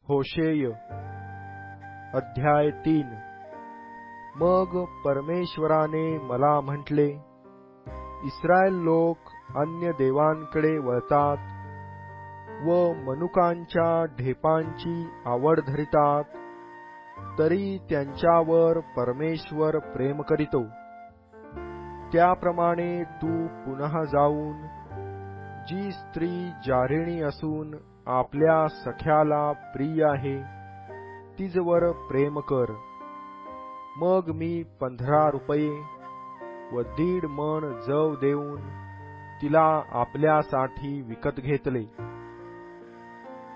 होशेय अध्याय 3। मग परमेश्वराने मला म्हटले, इस्रायल लोक अन्य देवांकडे वळतात व मनुकांच्या ढेपांची आवड धरितात, तरी त्यांच्यावर परमेश्वर प्रेम करीतो। त्याप्रमाणे तू पुन्हा जाऊन जी स्त्री जारिणी असून आपल्या सख्याला प्रिय आहे तिजवर प्रेम कर। मग मी 15 रुपये व 1.5 मन जव देऊन तिला आपल्यासाठी विकत घेतले।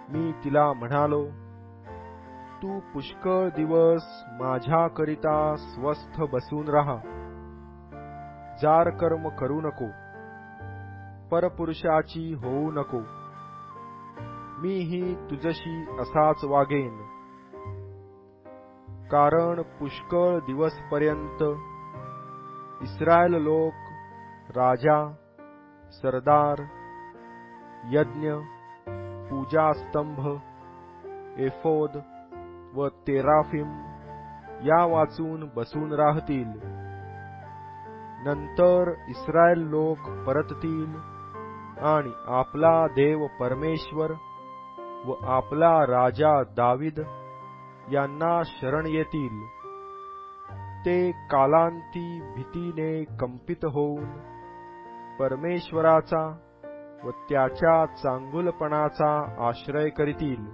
मी तिला म्हणालो, तू पुष्कळ दिवस माझ्याकरिता स्वस्थ बसून राहा, जार कर्म करू नको, परपुरुषाची होऊ नको। मीही तुझशी असाच वागेन, कारण पुष्कळ दिवसपर्यंत इस्रायल लोक राजा, सरदार, यज्ञ, पूजास्तंभ, एफोद व तेराफिम या वाचून बसून राहतील। नंतर इस्रायल लोक परततील आणि आपला देव परमेश्वर व आपला राजा दावीद यांना शरण येतील। ते कालांती भीतीने कंपित होऊन परमेश्वराचा व त्याच्या चांगुलपणाचा आश्रय करीतील।